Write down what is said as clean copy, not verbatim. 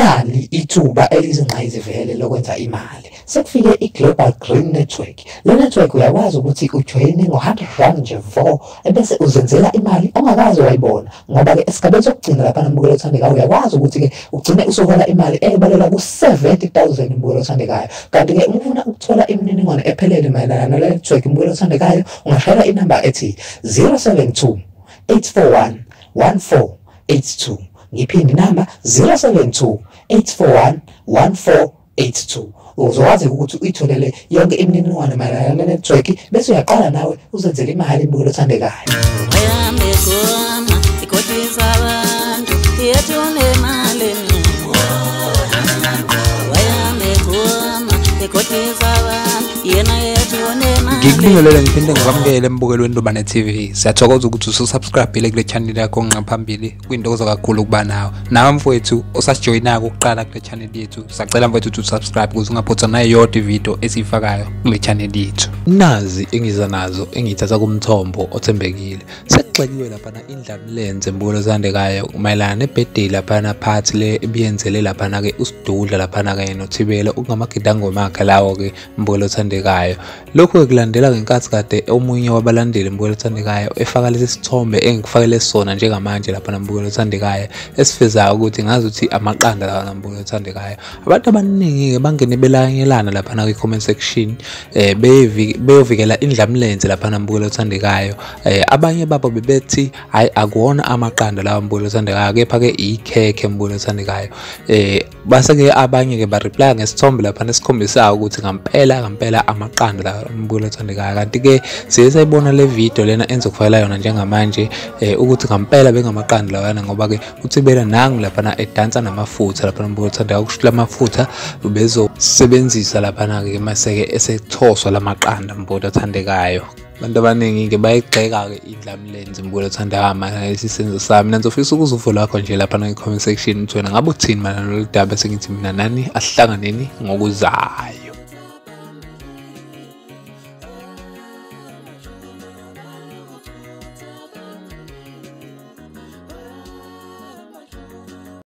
linali ithuba elizingqayizivele lokwenza imali. Sekufike i-Global Green Network. Le network uyakwazi ukuthi ujoyine ngo-R100 nje vo ebese uzenzela imali ongakazi wayibona. Ngoba-ke esigabeni sokugcina lapha mbukelo othandekayo uyakwazi ukuthi-ke ugcine usuhola imali ebalela ku-70,000 mbukelo othandekayo. Kanti-ke uma ufuna ukuthola imininingwane ephelele mayelana nale network mbukelo othandekayo ungashayela inamba ethi 072 841 1482. Ngiphinde inamba 072 841 1482. Uzokwazi ukuthi uyitholele yonke imininingwane mayelana ne-network bese uyaqala nawe uzenzele imali mbukelo othandekayo. Ngikubingelele ngiphinde ngikwamukele embukelo weNdubane TV. Siyathokoza ukuthi ususubscribe kule channel yakho ngaphambili kwindozo kakhulu ukuba nawe mfowethu osasijoyinaka ukuqala kule channel yethu. Sacela mfowethu ukuthi usubscribe ukuze ungaphothwa nayo yonke video esiyifakayo kule channel yethu. Nazi engiza nazo engithatha kumthombo othembekile. Sekuxekiwe lapha indlamlenze mbukelo othandekayo mayelana nebirthday lapha party le ebiyenzele lapha ke usidudla lapha ke noThibela okungamagidangoma akhe lawo ke mbukelo othandekayo. Lokho kulandela ngenkathi kade omunye wabalandeli mbukelo othandekayo efaka lesi sithombe engikufakele sona njengamanje lapha mbukelo othandekayo esifezayo ukuthi ngazi ukuthi amaqanda la mbukelo othandekayo. Abantu abaningi ke bangene belanyelana lapha ku comment section beyovikela indlamlenze lapha mbukelo othandekayo. Abanye babo bebethi hayi akuwona amaqanda la mbukelo othandekayo kepha ke ikhekhe mbukelo othandekayo. Base ke abanye ke ba reply ngesithombe lapha nesikhombisa ukuthi ngampela amaqanda la mbukelo othandekayo. Kanti ke siyayibona le video lena enzokufakela yona njengamanje ukuthi ngampela bengamaqanda lawana ngoba ke uThibela nangu lapha edansa namafutha lapha mbukelo othandekayo kusho lamafutha bezosebenzisa lapha ke maseke esethoswa lamaqanda mbukelo othandekayo. Abantu abaningi ke bayagxeka ke indlamlenze mbukelo othandekayo manje isisenzo sami nanzofisa ukuzuvo lakho nje lapha ku comment section uthi wena ngabe uthini mana noludaba sengithi mina nani asihlanganeni ngokuzayo.